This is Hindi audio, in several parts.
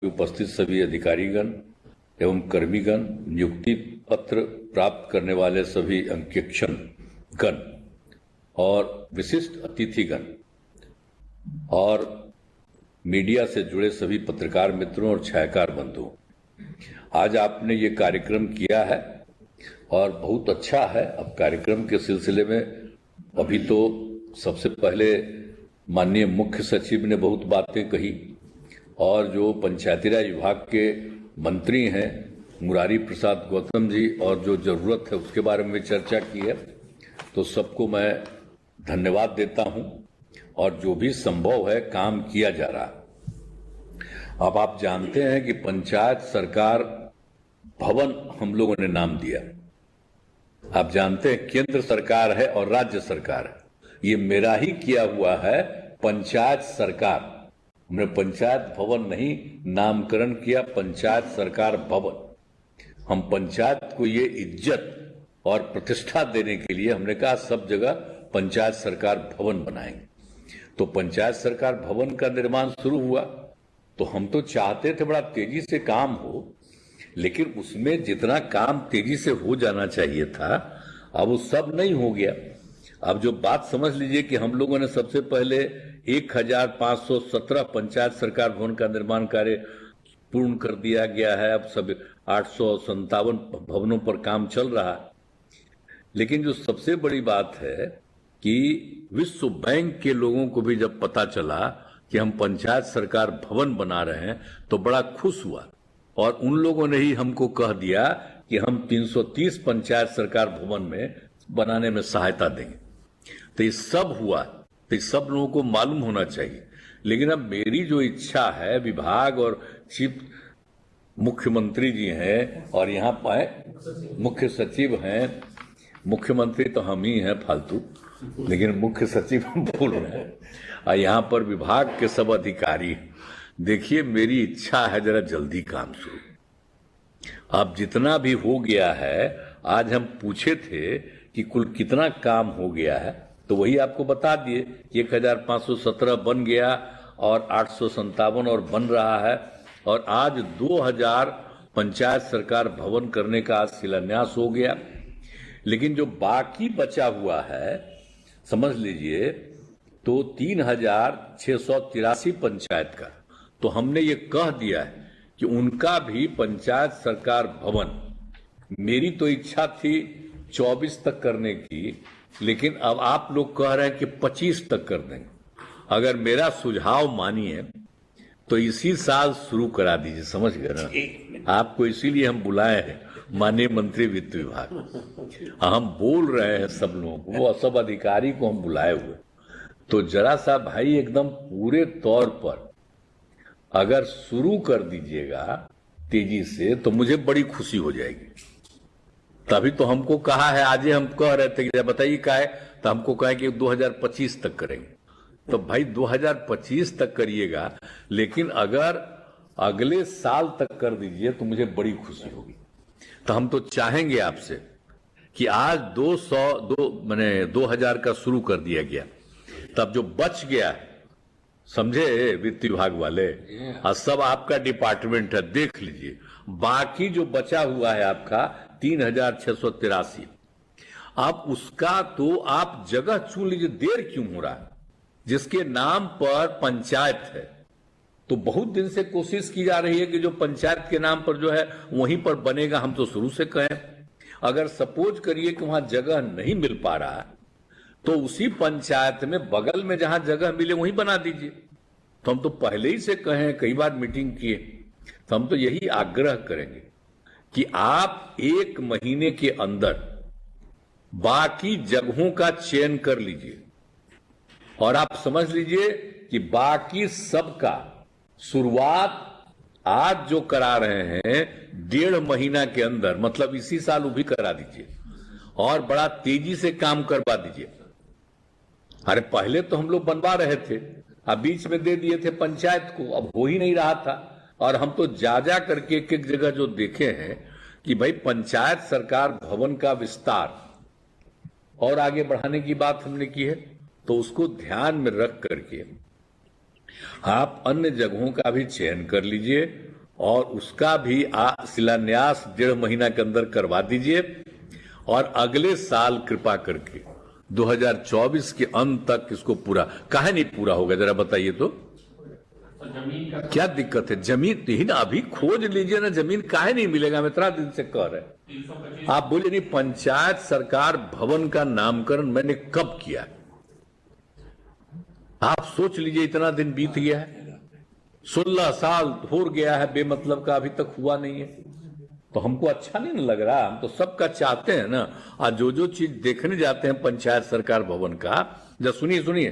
उपस्थित सभी अधिकारीगण एवं कर्मीगण, नियुक्ति पत्र प्राप्त करने वाले सभी अंकेक्षण गण और विशिष्ट अतिथिगण और मीडिया से जुड़े सभी पत्रकार मित्रों और छायाकार बंधुओं, आज आपने ये कार्यक्रम किया है और बहुत अच्छा है। अब कार्यक्रम के सिलसिले में अभी तो सबसे पहले माननीय मुख्य सचिव ने बहुत बातें कही और जो पंचायती राज विभाग के मंत्री हैं मुरारी प्रसाद गौतम जी और जो जरूरत है उसके बारे में चर्चा की है, तो सबको मैं धन्यवाद देता हूं और जो भी संभव है काम किया जा रहा है। अब आप जानते हैं कि पंचायत सरकार भवन हम लोगों ने नाम दिया। आप जानते हैं केंद्र सरकार है और राज्य सरकार है, ये मेरा ही किया हुआ है पंचायत सरकार। हमने पंचायत भवन नहीं नामकरण किया, पंचायत सरकार भवन। हम पंचायत को ये इज्जत और प्रतिष्ठा देने के लिए हमने कहा सब जगह पंचायत सरकार भवन बनाएंगे। तो पंचायत सरकार भवन का निर्माण शुरू हुआ, तो हम तो चाहते थे बड़ा तेजी से काम हो, लेकिन उसमें जितना काम तेजी से हो जाना चाहिए था अब वो सब नहीं हो गया। अब जो बात समझ लीजिए कि हम लोगों ने सबसे पहले 1517 पंचायत सरकार भवन का निर्माण कार्य पूर्ण कर दिया गया है। अब सब 857 भवनों पर काम चल रहा है। लेकिन जो सबसे बड़ी बात है कि विश्व बैंक के लोगों को भी जब पता चला कि हम पंचायत सरकार भवन बना रहे हैं तो बड़ा खुश हुआ और उन लोगों ने ही हमको कह दिया कि हम 330 पंचायत सरकार भवन में बनाने में सहायता देंगे। तो ये सब हुआ, तो ये सब लोगों को मालूम होना चाहिए। लेकिन अब मेरी जो इच्छा है, विभाग और चीफ मुख्यमंत्री जी हैं और यहाँ पर मुख्य सचिव हैं, मुख्यमंत्री तो हम ही हैं फालतू, लेकिन मुख्य सचिव हम बोल रहे हैं और यहाँ पर विभाग के सब अधिकारी। देखिए मेरी इच्छा है जरा जल्दी काम शुरू। अब जितना भी हो गया है, आज हम पूछे थे कि कुल कितना काम हो गया है, तो वही आपको बता दिए। 1517 बन गया और 857 और बन रहा है और आज 2000 पंचायत सरकार भवन करने का आज शिलान्यास हो गया। लेकिन जो बाकी बचा हुआ है समझ लीजिए तो 3683 पंचायत का, तो हमने ये कह दिया है कि उनका भी पंचायत सरकार भवन, मेरी तो इच्छा थी 24 तक करने की, लेकिन अब आप लोग कह रहे हैं कि 25 तक कर देंगे। अगर मेरा सुझाव मानिए तो इसी साल शुरू करा दीजिए, समझ गए ना। आपको इसीलिए हम बुलाए हैं माननीय मंत्री वित्त विभाग। हम बोल रहे हैं सब लोगों को, वो सब अधिकारी को हम बुलाए हुए, तो जरा सा भाई एकदम पूरे तौर पर अगर शुरू कर दीजिएगा तेजी से तो मुझे बड़ी खुशी हो जाएगी। तभी तो हमको कहा है, आज हम कह रहे थे कि बताइए क्या है, तो हमको कहा कि 2025 तक करेंगे। तो भाई 2025 तक करिएगा, लेकिन अगर अगले साल तक कर दीजिए तो मुझे बड़ी खुशी होगी। तो हम तो चाहेंगे आपसे कि आज 2000 का शुरू कर दिया गया, तब जो बच गया समझे वित्त विभाग वाले, और सब आपका डिपार्टमेंट है, देख लीजिए बाकी जो बचा हुआ है आपका 3683। अब उसका तो आप जगह चुन लीजिए। देर क्यों हो रहा है? जिसके नाम पर पंचायत है, तो बहुत दिन से कोशिश की जा रही है कि जो पंचायत के नाम पर जो है वहीं पर बनेगा। हम तो शुरू से कहें, अगर सपोज करिए कि वहां जगह नहीं मिल पा रहा है तो उसी पंचायत में बगल में जहां जगह मिले वहीं बना दीजिए। तो हम तो पहले ही से कहें, कई बार मीटिंग किए, तो हम तो यही आग्रह करेंगे कि आप 1 महीने के अंदर बाकी जगहों का चयन कर लीजिए और आप समझ लीजिए कि बाकी सबका शुरुआत आज जो करा रहे हैं 1.5 महीना के अंदर, मतलब इसी साल वो भी करा दीजिए और बड़ा तेजी से काम करवा दीजिए। अरे पहले तो हम लोग बनवा रहे थे, अब बीच में दे दिए थे पंचायत को, अब हो ही नहीं रहा था। और हम तो जा करके एक एक जगह जो देखे हैं कि भाई पंचायत सरकार भवन का विस्तार और आगे बढ़ाने की बात हमने की है, तो उसको ध्यान में रख करके आप अन्य जगहों का भी चयन कर लीजिए और उसका भी शिलान्यास 1.5 महीना के अंदर करवा दीजिए और अगले साल कृपा करके 2024 के अंत तक इसको पूरा। काहे नहीं पूरा होगा जरा बताइए तो? जमीन का क्या दिक्कत है? जमीन ही ना अभी खोज लीजिए ना, जमीन काहे नहीं मिलेगा? हम इतना दिन से कह रहे हैं। 325 आप बोले नहीं पंचायत सरकार भवन का नामकरण मैंने कब किया? आप सोच लीजिए, इतना दिन बीत गया है, 16 साल हो गया है बेमतलब का, अभी तक हुआ नहीं है। तो हमको अच्छा नहीं लग रहा। हम तो सबका चाहते हैं ना। आज जो चीज देखने जाते हैं पंचायत सरकार भवन का, जब सुनिए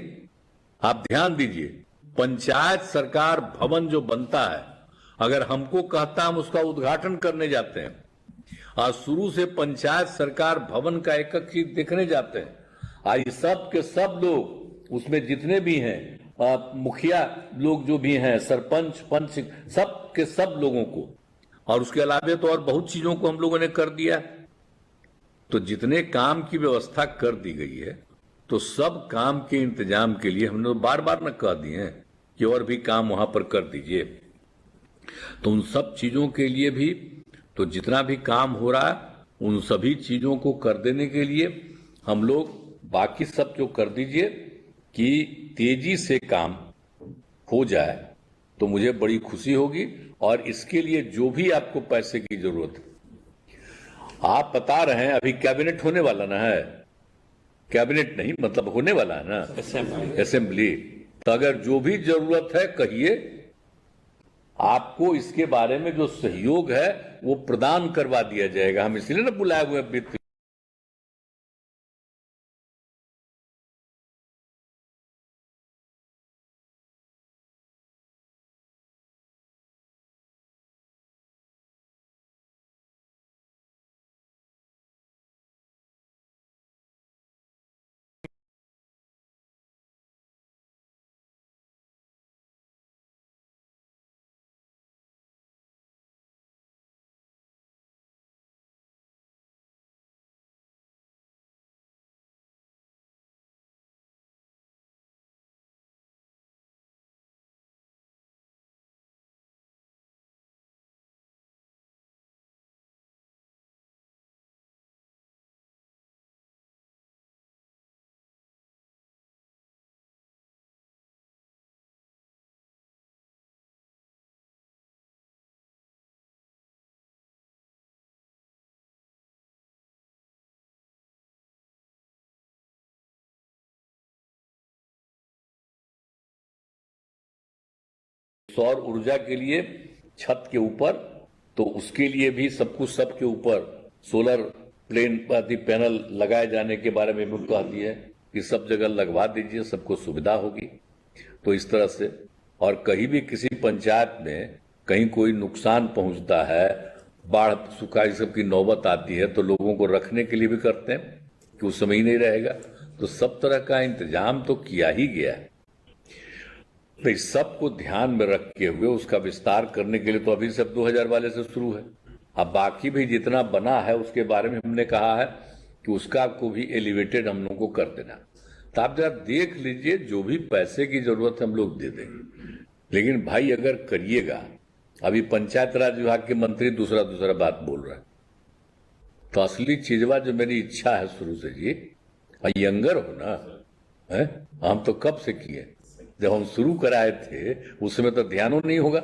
आप ध्यान दीजिए, पंचायत सरकार भवन जो बनता है, अगर हमको कहता हम उसका उद्घाटन करने जाते हैं। आज शुरू से पंचायत सरकार भवन का एक एक चीज देखने जाते हैं। आज सब के सब लोग उसमें जितने भी हैं, मुखिया लोग जो भी हैं, सरपंच पंच, सब के सब लोगों को, और उसके अलावा तो और बहुत चीजों को हम लोगों ने कर दिया। तो जितने काम की व्यवस्था कर दी गई है, तो सब काम के इंतजाम के लिए हमने बार बार न कह दिए हैं कि और भी काम वहां पर कर दीजिए। तो उन सब चीजों के लिए भी, तो जितना भी काम हो रहा है उन सभी चीजों को कर देने के लिए हम लोग बाकी सब जो कर दीजिए कि तेजी से काम हो जाए, तो मुझे बड़ी खुशी होगी। और इसके लिए जो भी आपको पैसे की जरूरत है, आप बता रहे हैं अभी कैबिनेट होने वाला ना है, कैबिनेट नहीं मतलब होने वाला है ना असेंबली। तो अगर जो भी जरूरत है कहिए, आपको इसके बारे में जो सहयोग है वो प्रदान करवा दिया जाएगा। हम इसलिए ना बुलाए हुए वित्त सौर ऊर्जा के लिए छत के ऊपर, तो उसके लिए भी सब कुछ सबके ऊपर सोलर पैनल लगाए जाने के बारे में भी कह दिया है कि सब जगह लगवा दीजिए, सबको सुविधा होगी। तो इस तरह से, और कहीं भी किसी पंचायत में कहीं कोई नुकसान पहुंचता है, बाढ़ सुखाड़ सब की नौबत आती है, तो लोगों को रखने के लिए भी करते हैं कि उस समय ही नहीं रहेगा। तो सब तरह का इंतजाम तो किया ही गया है। तो इस सब को ध्यान में रखते हुए उसका विस्तार करने के लिए तो अभी सब 2000 वाले से शुरू है। अब बाकी भी जितना बना है उसके बारे में हमने कहा है कि उसका को भी एलिवेटेड हम लोग को कर देना। तो आप जरा देख लीजिए, जो भी पैसे की जरूरत है हम लोग दे देंगे। लेकिन भाई अगर करिएगा, अभी पंचायत राज विभाग के मंत्री दूसरा बात बोल रहा है। तो असली चीजवा जो मेरी इच्छा है शुरू से जी, यंगर हो ना है, हम तो कब से किए, जब हम शुरू कराए थे उस समय तो ध्यान नहीं होगा।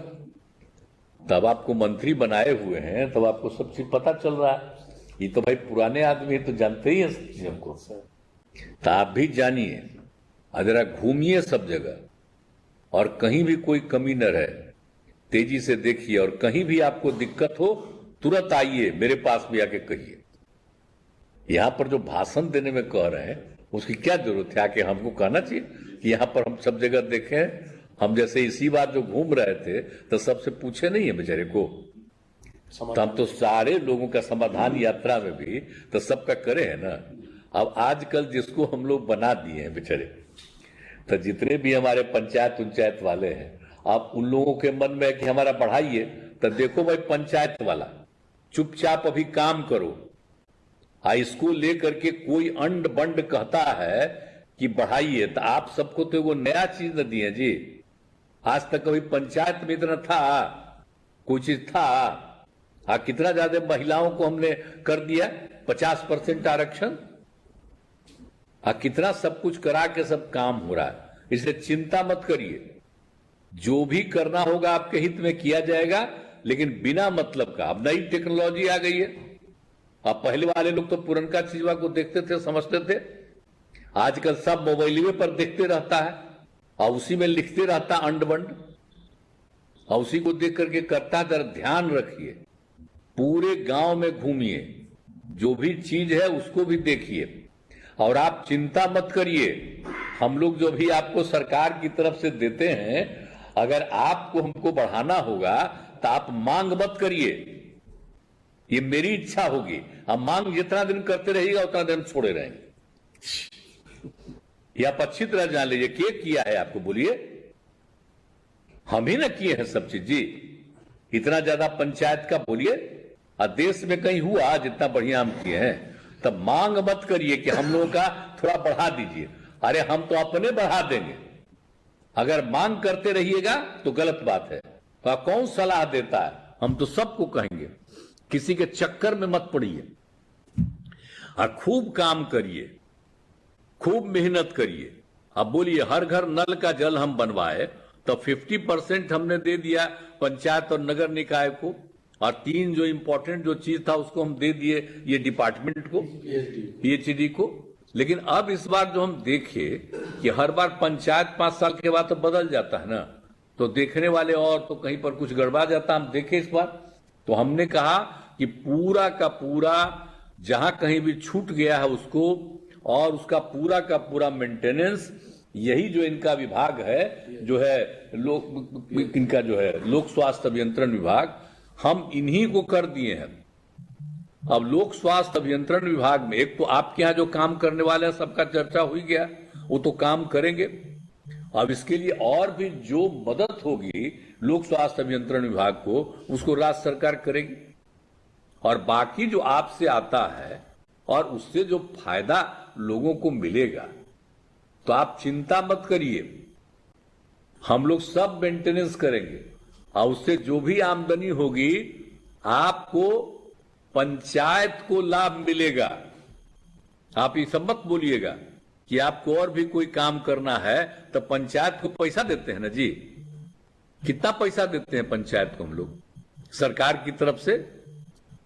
तब आपको मंत्री बनाए हुए हैं, तब आपको सब चीज पता चल रहा है। ये तो भाई पुराने आदमी तो जानते ही हैं हमको। तो आप भी जानिए, जरा घूमिए सब जगह, और कहीं भी कोई कमी न रहे, तेजी से देखिए। और कहीं भी आपको दिक्कत हो तुरंत आइए, मेरे पास भी आके कहिए। यहां पर जो भाषण देने में कह रहे हैं उसकी क्या जरूरत है? आके हमको कहना चाहिए कि यहां पर हम सब जगह देखें। हम जैसे इसी बार जो घूम रहे थे तो सबसे पूछे नहीं है बेचारे को, तो हम तो सारे लोगों का समाधान यात्रा में भी तो सबका करे है ना। अब आजकल जिसको हम लोग बना दिए हैं बेचारे, तो जितने भी हमारे पंचायत वाले हैं, आप उन लोगों के मन में है कि हमारा बढ़ाइए, तो देखो भाई पंचायत वाला चुपचाप अभी काम करो। इसको लेकर के कोई अंड बंड कहता है कि बढ़ाइए, तो आप सबको तो वो नया चीज न दिए जी। आज तक कभी पंचायत में इतना था? कोई चीज था? कितना ज्यादा महिलाओं को हमने कर दिया 50% आरक्षण। कितना सब कुछ करा के सब काम हो रहा है। इसलिए चिंता मत करिए, जो भी करना होगा आपके हित में किया जाएगा, लेकिन बिना मतलब का। अब नई टेक्नोलॉजी आ गई है। अब पहले वाले लोग तो पुरनका चीजवा को देखते थे, समझते थे। आजकल सब मोबाइल पर देखते रहता है और उसी में लिखते रहता अंड बंड, और उसी को देख करके करता। जरा ध्यान रखिए, पूरे गांव में घूमिए, जो भी चीज है उसको भी देखिए, और आप चिंता मत करिए। हम लोग जो भी आपको सरकार की तरफ से देते हैं, अगर आपको हमको बढ़ाना होगा तो आप मांग मत करिए, ये मेरी इच्छा होगी। आप मांग जितना दिन करते रहिएगा उतना दिन छोड़े रहेंगे। ये आप अच्छी तरह जान लीजिए। क्या किया है आपको, बोलिए? हम ही ना किए हैं सब चीज जी। इतना ज्यादा पंचायत का बोलिए, और देश में कहीं हुआ जितना बढ़िया हम किए हैं? तब मांग मत करिए कि हम लोगों का थोड़ा बढ़ा दीजिए। अरे हम तो अपने बढ़ा देंगे। अगर मांग करते रहिएगा तो गलत बात है। तो कौन सलाह देता है? हम तो सबको कहेंगे, किसी के चक्कर में मत पड़िए, और खूब काम करिए, खूब मेहनत करिए। अब बोलिए, हर घर नल का जल हम बनवाए तो 50% हमने दे दिया पंचायत और नगर निकाय को, और 3 जो इंपॉर्टेंट जो चीज था उसको हम दे दिए ये डिपार्टमेंट को, पीएचडी को। लेकिन अब इस बार जो हम देखे कि हर बार पंचायत 5 साल के बाद तो बदल जाता है ना, तो देखने वाले और तो कहीं पर कुछ गड़बड़ा जाता। हम देखे इस बार, तो हमने कहा कि पूरा का पूरा जहां कहीं भी छूट गया है उसको, और उसका पूरा का पूरा मेंटेनेंस, यही जो इनका विभाग है, जो है इनका जो है लोक स्वास्थ्य अभियंत्रण विभाग, हम इन्हीं को कर दिए हैं। अब लोक स्वास्थ्य अभियंत्रण विभाग में एक तो आपके यहां जो काम करने वाले हैं सबका चर्चा हो ही गया, वो तो काम करेंगे। अब इसके लिए और भी जो मदद होगी लोक स्वास्थ्य अभियंत्रण विभाग को, उसको राज्य सरकार करेगी। और बाकी जो आपसे आता है और उससे जो फायदा लोगों को मिलेगा, तो आप चिंता मत करिए, हम लोग सब मेंटेनेंस करेंगे। और उससे जो भी आमदनी होगी आपको पंचायत को लाभ मिलेगा। आप ये सब मत बोलिएगा कि आपको और भी कोई काम करना है तो पंचायत को पैसा देते हैं ना जी। कितना पैसा देते हैं पंचायत को हम लोग सरकार की तरफ से?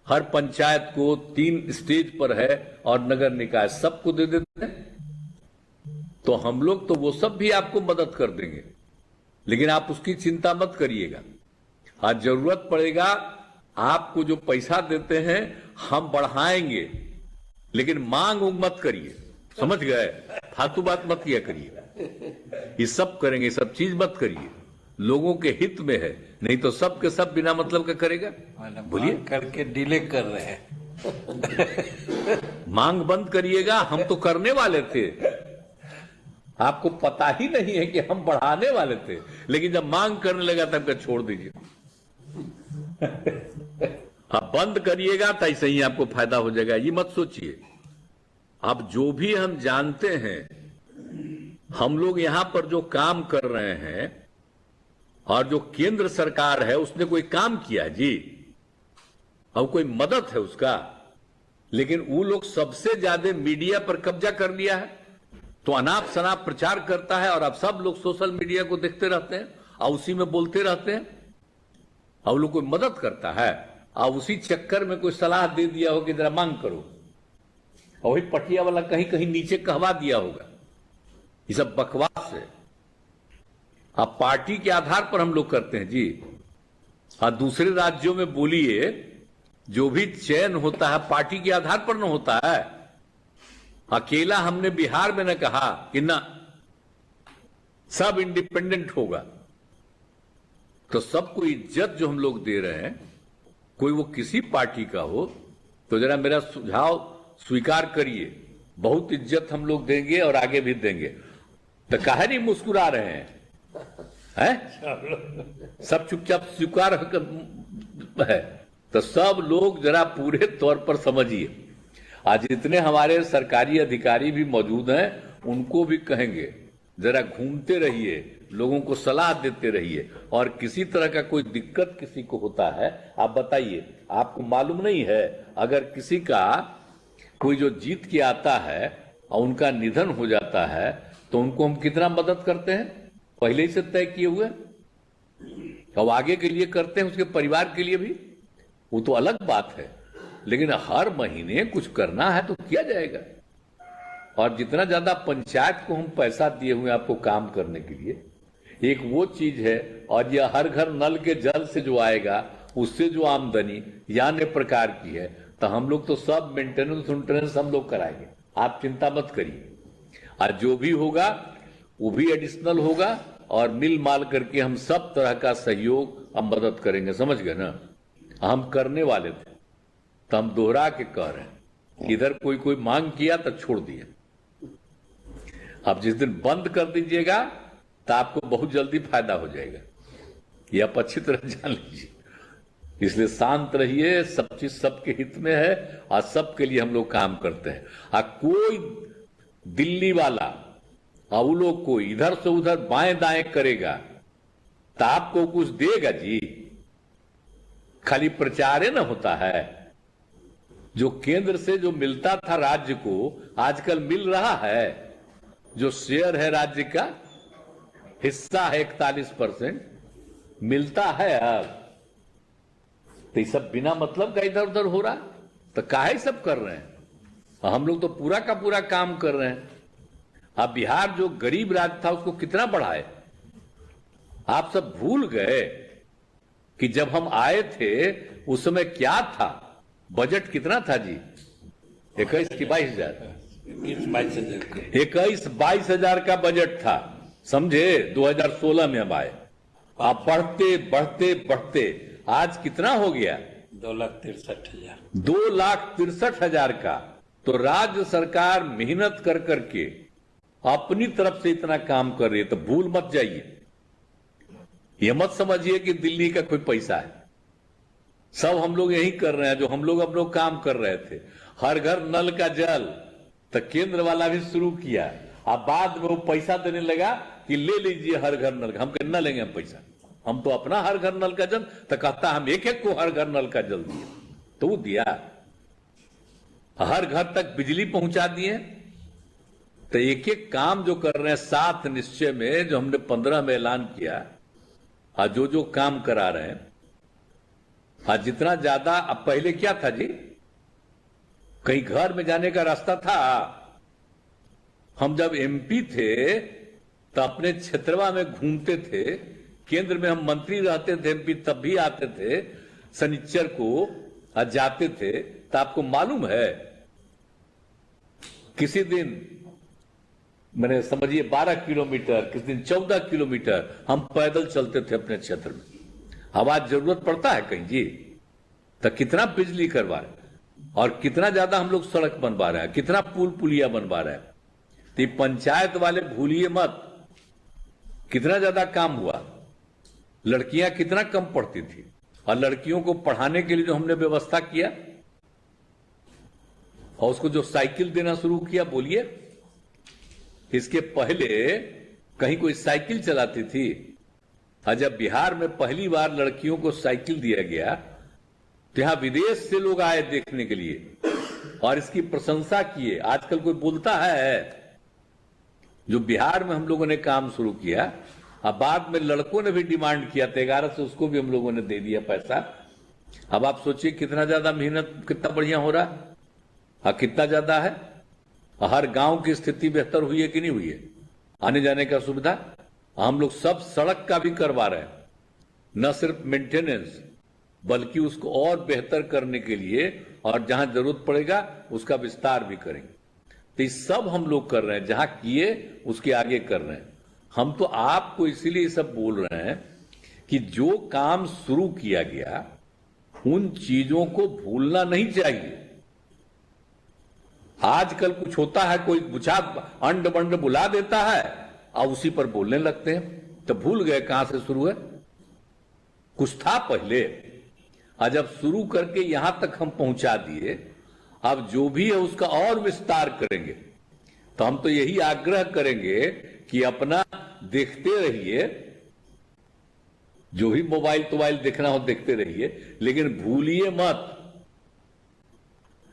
हर पंचायत को 3 स्टेज पर है, और नगर निकाय सबको दे देते हैं। तो हम लोग तो वो सब भी आपको मदद कर देंगे, लेकिन आप उसकी चिंता मत करिएगा। आज जरूरत पड़ेगा आपको जो पैसा देते हैं हम बढ़ाएंगे, लेकिन मांग मत करिए, समझ गए? फालतू बात मत किया करिए। ये सब करेंगे, सब चीज मत करिए, लोगों के हित में है। नहीं तो सब के सब बिना मतलब का करेगा। बोलिए, करके डिले कर रहे हैं। मांग बंद करिएगा। हम तो करने वाले थे, आपको पता ही नहीं है कि हम बढ़ाने वाले थे, लेकिन जब मांग करने लगा तब छोड़ दीजिए। अब बंद करिएगा तो ऐसे ही आपको फायदा हो जाएगा, ये मत सोचिए। अब जो भी हम जानते हैं, हम लोग यहां पर जो काम कर रहे हैं, और जो केंद्र सरकार है उसने कोई काम किया है जी, और कोई मदद है उसका, लेकिन वो लोग सबसे ज्यादा मीडिया पर कब्जा कर लिया है। तो अनाप शनाप प्रचार करता है, और अब सब लोग सोशल मीडिया को देखते रहते हैं और उसी में बोलते रहते हैं, और लोग कोई मदद करता है और उसी चक्कर में कोई सलाह दे दिया हो कि जरा मांग करो, और वही पटिया वाला कहीं कहीं नीचे कहवा दिया होगा। ये सब बकवास है। अब पार्टी के आधार पर हम लोग करते हैं जी। और दूसरे राज्यों में बोलिए, जो भी चयन होता है पार्टी के आधार पर न होता है। अकेला हमने बिहार में न कहा कि ना सब इंडिपेंडेंट होगा, तो सबको इज्जत जो हम लोग दे रहे हैं, कोई वो किसी पार्टी का हो, तो जरा मेरा सुझाव स्वीकार करिए। बहुत इज्जत हम लोग देंगे और आगे भी देंगे। तो काहे नहीं मुस्कुरा रहे हैं? सब चुपचाप स्वीकार है। तो सब लोग जरा पूरे तौर पर समझिए। आज जितने हमारे सरकारी अधिकारी भी मौजूद हैं, उनको भी कहेंगे जरा घूमते रहिए, लोगों को सलाह देते रहिए, और किसी तरह का कोई दिक्कत किसी को होता है आप बताइए। आपको मालूम नहीं है, अगर किसी का कोई जो जीत के आता है और उनका निधन हो जाता है तो उनको हम कितना मदद करते हैं, पहले ही से तय किए हुए, और आगे के लिए करते हैं, उसके परिवार के लिए भी, वो तो अलग बात है। लेकिन हर महीने कुछ करना है तो किया जाएगा। और जितना ज्यादा पंचायत को हम पैसा दिए हुए आपको काम करने के लिए, एक वो चीज है, और यह हर घर नल के जल से जो आएगा उससे जो आमदनी या अन्य प्रकार की है, तो हम लोग तो सब मेंटेनेंस हम लोग कराएंगे, आप चिंता मत करिए। और जो भी होगा वो भी एडिशनल होगा, और मिल माल करके हम सब तरह का सहयोग हम मदद करेंगे, समझ गए ना। हम करने वाले थे तो हम दोहरा के कह रहे हैं, इधर कोई मांग किया तो छोड़ दिया। अब जिस दिन बंद कर दीजिएगा तो आपको बहुत जल्दी फायदा हो जाएगा, ये आप अच्छी तरह जान लीजिए। इसलिए शांत रहिए, सब चीज सबके हित में है और सबके लिए हम लोग काम करते हैं। और कोई दिल्ली वाला और वो लोग कोई इधर से उधर बाएं दाएं करेगा तो आपको कुछ देगा जी, खाली प्रचार ही ना होता है। जो केंद्र से जो मिलता था राज्य को आजकल मिल रहा है, जो शेयर है राज्य का हिस्सा है 41% मिलता है। अब तो ये सब बिना मतलब का इधर उधर हो रहा, तो काहे सब कर रहे हैं। हम लोग तो पूरा का पूरा काम कर रहे हैं। अब बिहार जो गरीब राज्य था उसको कितना बढ़ाए, आप सब भूल गए कि जब हम आए थे उस समय क्या था, बजट कितना था जी, 21 की 22,000, 21-22,000 का बजट था, समझे। 2016 में हम आए, आप बढ़ते बढ़ते बढ़ते आज कितना हो गया, 2,63,000। 2,63,000 का। तो राज्य सरकार मेहनत कर करके अपनी तरफ से इतना काम कर रही है, तो भूल मत जाइए, यह मत समझिए कि दिल्ली का कोई पैसा है। सब हम लोग यही कर रहे हैं जो हम लोग काम कर रहे थे। हर घर नल का जल तो केंद्र वाला भी शुरू किया, अब बाद में वो पैसा देने लगा कि ले लीजिए हर घर नल का। हम कहना लेंगे हम पैसा, हम तो अपना हर घर नल का जल, तो कहता हम एक एक को हर घर नल का जल दिए, तो वो दिया। हर घर तक बिजली पहुंचा दिए। तो एक एक काम जो कर रहे हैं 7 निश्चय में, जो हमने 15 में ऐलान किया, आज जो काम करा रहे हैं, आज जितना ज्यादा। अब पहले क्या था जी, कहीं घर में जाने का रास्ता था। हम जब एमपी थे तो अपने क्षेत्रवा में घूमते थे, केंद्र में हम मंत्री रहते थे, एमपी तब भी आते थे, शनिचर को जाते थे। तो आपको मालूम है किसी दिन मैंने समझिए 12 किलोमीटर, किसी दिन 14 किलोमीटर हम पैदल चलते थे अपने क्षेत्र में। अब आज जरूरत पड़ता है कहीं जी, तो कितना बिजली करवा रहे हैं और कितना ज्यादा हम लोग सड़क बनवा रहे हैं, कितना पुल पुलिया बनवा रहे हैं। तो ये पंचायत वाले भूलिए मत, कितना ज्यादा काम हुआ। लड़कियां कितना कम पढ़ती थी, और लड़कियों को पढ़ाने के लिए जो हमने व्यवस्था किया, और उसको जो साइकिल देना शुरू किया, बोलिए इसके पहले कहीं कोई साइकिल चलाती थी। और जब बिहार में पहली बार लड़कियों को साइकिल दिया गया तो यहां विदेश से लोग आए देखने के लिए और इसकी प्रशंसा किए। आजकल कोई बोलता है, जो बिहार में हम लोगों ने काम शुरू किया, अब बाद में लड़कों ने भी डिमांड किया था 11 से, उसको भी हम लोगों ने दे दिया पैसा। अब आप सोचिए कितना ज्यादा मेहनत, कितना बढ़िया हो रहा है, कितना ज्यादा है। हर गांव की स्थिति बेहतर हुई है कि नहीं हुई है, आने जाने का सुविधा। हम लोग सब सड़क का भी करवा रहे हैं, न सिर्फ मेंटेनेंस बल्कि उसको और बेहतर करने के लिए, और जहां जरूरत पड़ेगा उसका विस्तार भी करेंगे। तो ये सब हम लोग कर रहे हैं, जहां किए उसके आगे कर रहे हैं। हम तो आपको इसीलिए सब बोल रहे हैं कि जो काम शुरू किया गया उन चीजों को भूलना नहीं चाहिए। आजकल कुछ होता है, कोई बुझा अंड बंड बुला देता है और उसी पर बोलने लगते हैं, तो भूल गए कहां से शुरू है। कुछ था पहले, और जब शुरू करके यहां तक हम पहुंचा दिए, अब जो भी है उसका और विस्तार करेंगे। तो हम तो यही आग्रह करेंगे कि अपना देखते रहिए, जो भी मोबाइल देखना हो देखते रहिए, लेकिन भूलिए मत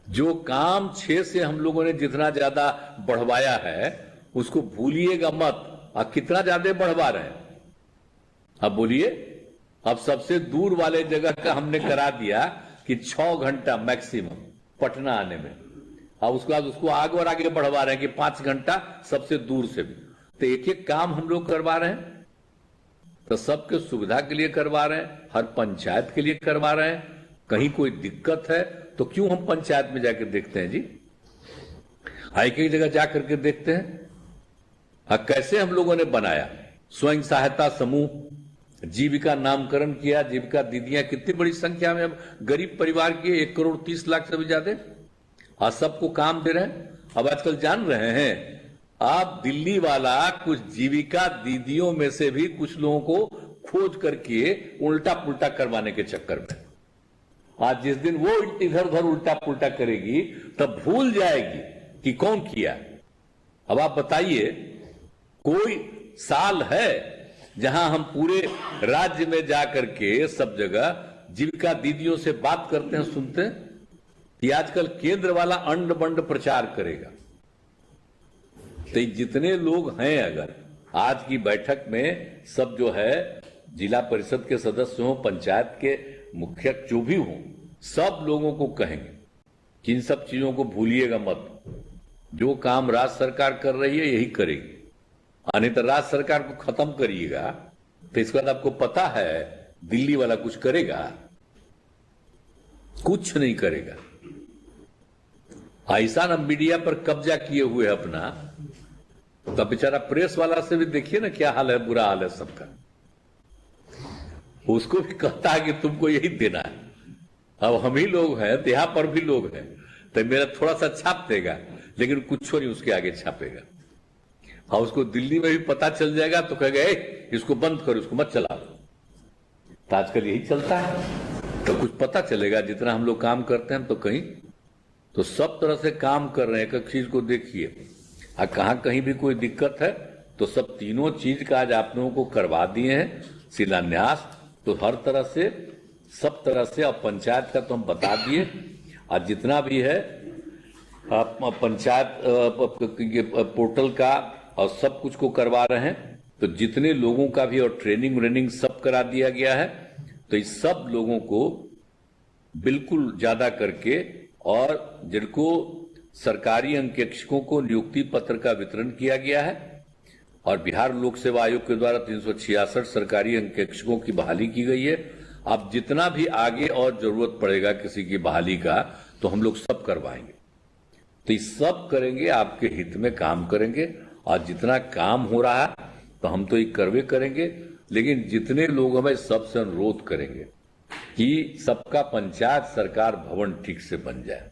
जो काम 6 से हम लोगों ने जितना ज्यादा बढ़वाया है उसको भूलिएगा मत। अब कितना ज्यादा बढ़वा रहे हैं? अब बोलिए। अब सबसे दूर वाले जगह का हमने करा दिया कि 6 घंटा मैक्सिमम पटना आने में। अब उसके बाद उसको आगे और आगे बढ़वा रहे हैं कि 5 घंटा सबसे दूर से भी। तो एक एक काम हम लोग करवा रहे हैं, तो सबके सुविधा के लिए करवा रहे हैं, हर पंचायत के लिए करवा रहे हैं। कहीं कोई दिक्कत है तो क्यों हम पंचायत में जाकर देखते हैं जी? एक ही जगह जाकर के देखते हैं। कैसे हम लोगों ने बनाया स्वयं सहायता समूह, जीविका नामकरण किया, जीविका दीदियां कितनी बड़ी संख्या में अब गरीब परिवार के 1,30,00,000 से भी ज्यादा आज सबको काम दे रहे हैं। अब आजकल जान रहे हैं आप, दिल्ली वाला कुछ जीविका दीदियों में से भी कुछ लोगों को खोज करके उल्टा पुल्टा करवाने के चक्कर में, आज जिस दिन वो इधर उधर उल्टा पुल्टा करेगी तब भूल जाएगी कि कौन किया। अब आप बताइए, कोई साल है जहां हम पूरे राज्य में जाकर के सब जगह जीविका दीदियों से बात करते हैं, सुनते हैं कि आजकल केंद्र वाला अंड बंड प्रचार करेगा। तो जितने लोग हैं, अगर आज की बैठक में सब जो है जिला परिषद के सदस्य हों, पंचायत के मुखिया जो भी हों, सब लोगों को कहेंगे कि इन सब चीजों को भूलिएगा मत। जो काम राज्य सरकार कर रही है यही करेगी, नहीं तो राज्य सरकार को खत्म करिएगा तो इसके बाद आपको पता है दिल्ली वाला कुछ करेगा? कुछ नहीं करेगा। ऐसा ना मीडिया पर कब्जा किए हुए अपना, तो बेचारा प्रेस वाला से भी देखिए ना क्या हाल है, बुरा हाल है सबका। उसको भी कहता है कि तुमको यही देना है। अब हम ही लोग हैं तो यहां पर भी लोग हैं, तो मेरा थोड़ा सा छाप देगा लेकिन कुछ नहीं उसके आगे छापेगा। और उसको दिल्ली में भी पता चल जाएगा तो कहेगा इसको बंद करो, इसको मत चला। तो आजकल यही चलता है। तो कुछ पता चलेगा जितना हम लोग काम करते हैं तो कहीं तो सब तरह से काम कर रहे हैं। एक चीज को देखिए, कहां कहीं भी कोई दिक्कत है तो सब तीनों चीज का आज आप लोगों को करवा दिए हैं शिलान्यास। तो हर तरह से सब तरह से अब पंचायत का तो हम बता दिए, आज जितना भी है पंचायत पोर्टल का और सब कुछ को करवा रहे हैं। तो जितने लोगों का भी और ट्रेनिंग व्रेनिंग सब करा दिया गया है। तो इस सब लोगों को बिल्कुल ज्यादा करके, और जिनको सरकारी अंकेक्षकों को नियुक्ति पत्र का वितरण किया गया है, और बिहार लोक सेवा आयोग के द्वारा 366 सरकारी अंकेक्षकों की बहाली की गई है। अब जितना भी आगे और जरूरत पड़ेगा किसी की बहाली का तो हम लोग सब करवाएंगे। तो ये सब करेंगे, आपके हित में काम करेंगे। और जितना काम हो रहा है तो हम तो ये करवे करेंगे, लेकिन जितने लोग हमें सबसे अनुरोध करेंगे कि सबका पंचायत सरकार भवन ठीक से बन जाए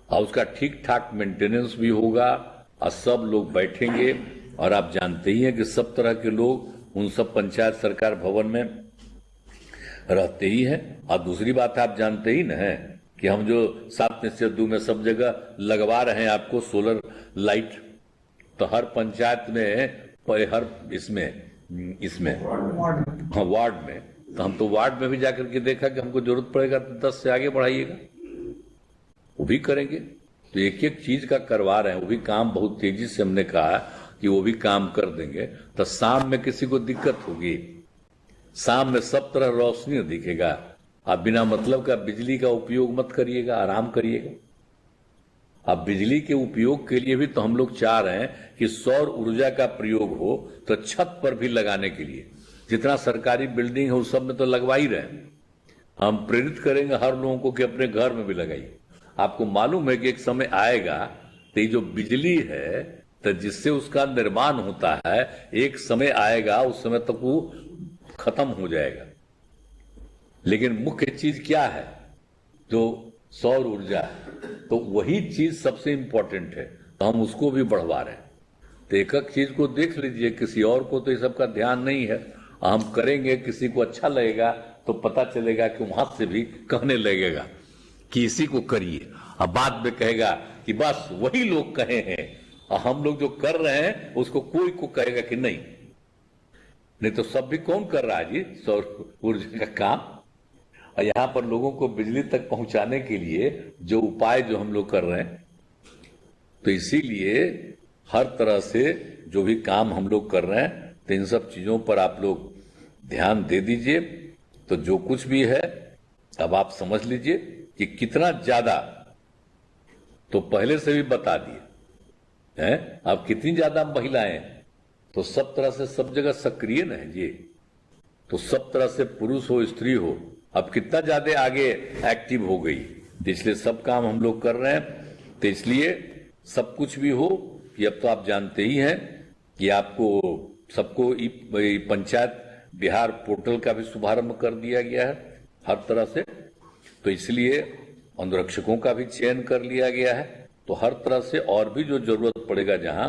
और उसका ठीक ठाक मेंटेनेंस भी होगा और सब लोग बैठेंगे। और आप जानते ही हैं कि सब तरह के लोग उन सब पंचायत सरकार भवन में रहते ही हैं। और दूसरी बात आप जानते ही न है कि हम जो 7/2 में सब जगह लगवा रहे हैं आपको सोलर लाइट, तो हर पंचायत में, हर इसमें हाँ वार्ड में, तो हम तो वार्ड में भी जाकर के देखा कि हमको जरूरत पड़ेगा तो 10 से आगे बढ़ाइएगा, वो भी करेंगे। तो एक एक चीज का करवा रहे हैं, वो भी काम बहुत तेजी से हमने कहा कि वो भी काम कर देंगे। तो शाम में किसी को दिक्कत होगी, शाम में सब तरह रोशनी दिखेगा। आप बिना मतलब का बिजली का उपयोग मत करिएगा, आराम करिएगा। अब बिजली के उपयोग के लिए भी तो हम लोग चाह रहे हैं कि सौर ऊर्जा का प्रयोग हो, तो छत पर भी लगाने के लिए जितना सरकारी बिल्डिंग है उस सब में तो लगवा ही रहे हैं। हम प्रेरित करेंगे हर लोगों को कि अपने घर में भी लगाइए। आपको मालूम है कि एक समय आएगा तो ये जो बिजली है तो जिससे उसका निर्माण होता है, एक समय आएगा उस समय तक वो खत्म हो जाएगा। लेकिन मुख्य चीज क्या है? जो सौर ऊर्जा है, तो वही चीज सबसे इंपॉर्टेंट है। तो हम उसको भी बढ़वा रहे हैं। तो एक एक चीज को देख लीजिए, किसी और को तो ये सब का ध्यान नहीं है। हम करेंगे, किसी को अच्छा लगेगा तो पता चलेगा कि वहां से भी कहने लगेगा कि इसी को करिए। अब बाद में कहेगा कि बस वही लोग कहे हैं और हम लोग जो कर रहे हैं उसको कोई को कहेगा कि नहीं तो सब भी कौन कर रहा है जी सौर ऊर्जा का काम। और यहां पर लोगों को बिजली तक पहुंचाने के लिए जो उपाय जो हम लोग कर रहे हैं, तो इसीलिए हर तरह से जो भी काम हम लोग कर रहे हैं तो इन सब चीजों पर आप लोग ध्यान दे दीजिए। तो जो कुछ भी है अब आप समझ लीजिए कि कितना ज्यादा, तो पहले से भी बता दिए हैं, अब कितनी ज्यादा महिलाएं तो सब तरह से सब जगह सक्रिय न है जी, तो सब तरह से पुरुष हो स्त्री हो अब कितना ज्यादा आगे एक्टिव हो गई, इसलिए सब काम हम लोग कर रहे हैं। तो इसलिए सब कुछ भी हो कि अब तो आप जानते ही हैं कि आपको सबको पंचायत बिहार पोर्टल का भी शुभारंभ कर दिया गया है हर तरह से, तो इसलिए अनुरक्षकों का भी चयन कर लिया गया है। तो हर तरह से और भी जो जरूरत पड़ेगा जहां,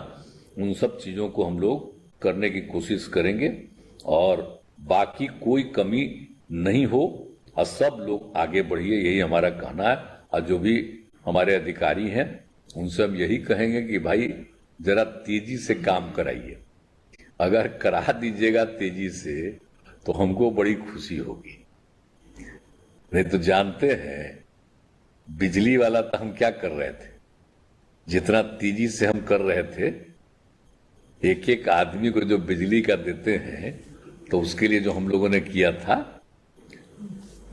उन सब चीजों को हम लोग करने की कोशिश करेंगे और बाकी कोई कमी नहीं हो और सब लोग आगे बढ़िए, यही हमारा कहना है। और जो भी हमारे अधिकारी हैं उनसे हम यही कहेंगे कि भाई जरा तेजी से काम कराइए, अगर करा दीजिएगा तेजी से तो हमको बड़ी खुशी होगी। नहीं तो जानते हैं बिजली वाला तो हम क्या कर रहे थे, जितना तेजी से हम कर रहे थे, एक एक आदमी को जो बिजली का देते हैं तो उसके लिए जो हम लोगों ने किया था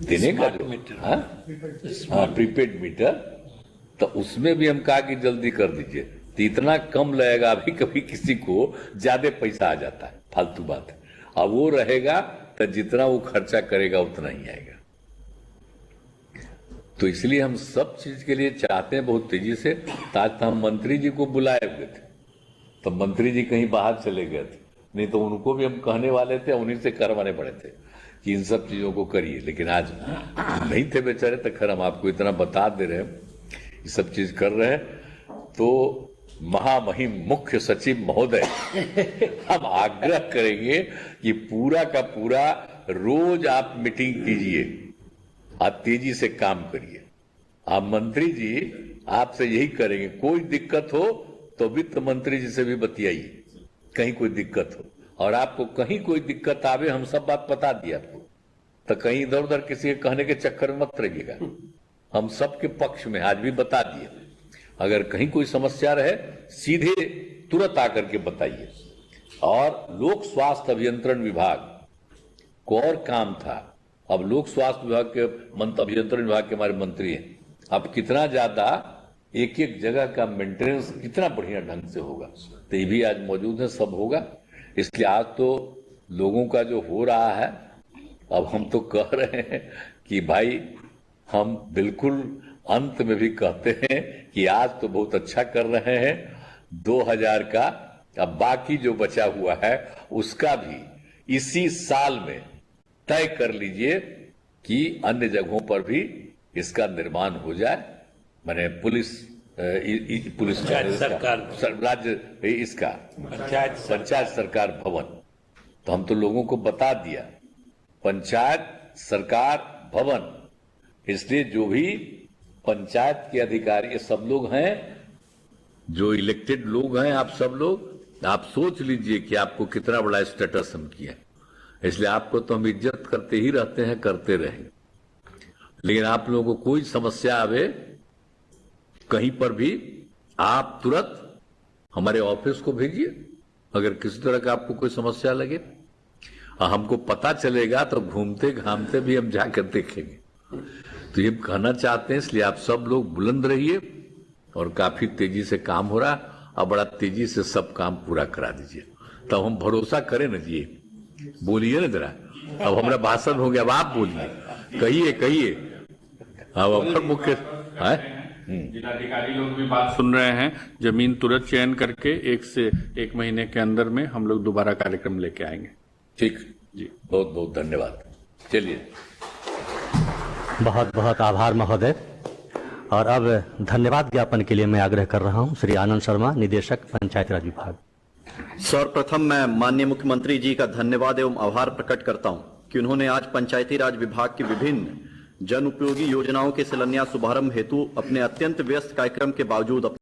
देने का जो प्रीपेड मीटर, तो उसमें भी हम कहा कि जल्दी कर दीजिए, तो इतना कम लगेगा। अभी कभी किसी को ज्यादा पैसा आ जाता है, फालतू बात है, अब वो रहेगा तो जितना वो खर्चा करेगा उतना ही आएगा। तो इसलिए हम सब चीज के लिए चाहते हैं बहुत तेजी से। आज हम मंत्री जी को बुलाए हुए थे, तो मंत्री जी कहीं बाहर चले गए थे, नहीं तो उनको भी हम कहने वाले थे, उन्हीं से करवाने पड़े थे कि इन सब चीजों को करिए, लेकिन आज नहीं थे बेचारे। तो खैर हम आपको इतना बता दे रहे हैं, ये सब चीज कर रहे हैं। तो महामहिम मुख्य सचिव महोदय हम आग्रह करेंगे कि पूरा का पूरा रोज आप मीटिंग कीजिए, आप तेजी से काम करिए। आप मंत्री जी आपसे यही करेंगे, कोई दिक्कत हो तो वित्त मंत्री जी से भी बतियाइए, कहीं कोई दिक्कत हो, और आपको कहीं कोई दिक्कत आवे हम सब बात बता दिए आपको, तो कहीं इधर उधर किसी के कहने के चक्कर में मत रहिएगा। हम सबके पक्ष में आज भी बता दिए, अगर कहीं कोई समस्या रहे सीधे तुरंत आकर के बताइए। और लोक स्वास्थ्य अभियंत्रण विभाग को और काम था, अब लोक स्वास्थ्य विभाग के अभियंत्रण विभाग के हमारे मंत्री हैं, अब कितना ज्यादा एक एक जगह का मेंटेनेंस कितना बढ़िया ढंग से होगा, तो ये भी आज मौजूद है, सब होगा। इसलिए आज तो लोगों का जो हो रहा है, अब हम तो कह रहे हैं कि भाई हम बिल्कुल अंत में भी कहते हैं कि आज तो बहुत अच्छा कर रहे हैं 2000 का, अब बाकी जो बचा हुआ है उसका भी इसी साल में तय कर लीजिए कि अन्य जगहों पर भी इसका निर्माण हो जाए। माने पुलिस सरकार राज्य इसका पंचायत सरकार भवन, तो हम तो लोगों को बता दिया पंचायत सरकार भवन, इसलिए जो भी पंचायत के अधिकारी सब लोग हैं, जो इलेक्टेड लोग हैं, आप सब लोग आप सोच लीजिए कि आपको कितना बड़ा स्टेटस हम किया, इसलिए आपको तो हम इज्जत करते ही रहते हैं, करते रहेंगे। लेकिन आप लोगों को कोई समस्या आवे कहीं पर भी, आप तुरंत हमारे ऑफिस को भेजिए, अगर किसी तरह का आपको कोई समस्या लगे, हमको पता चलेगा तो घूमते घामते भी हम जाकर देखेंगे। तो ये कहना चाहते हैं, इसलिए आप सब लोग बुलंद रहिए और काफी तेजी से काम हो रहा, और बड़ा तेजी से सब काम पूरा करा दीजिए, तब हम भरोसा करें ना जी। बोलिए ना जरा, अब हमारा भाषण हो गया, अब आप बोलिए, कहिए। अब अपर मुख्य जिलाधिकारी लोग भी बात सुन रहे हैं, जमीन तुरंत चयन करके 1 से 1 महीने के अंदर में हम लोग दोबारा कार्यक्रम लेके आएंगे। ठीक जी, बहुत बहुत धन्यवाद। चलिए, बहुत बहुत आभार महोदय। और अब धन्यवाद ज्ञापन के लिए मैं आग्रह कर रहा हूं श्री आनंद शर्मा, निदेशक पंचायत राज विभाग। सर्वप्रथम मैं माननीय मुख्यमंत्री जी का धन्यवाद एवं आभार प्रकट करता हूं कि उन्होंने आज पंचायती राज विभाग की विभिन्न जन उपयोगी योजनाओं के शिलान्यास शुभारंभ हेतु अपने अत्यंत व्यस्त कार्यक्रम के बावजूद अपना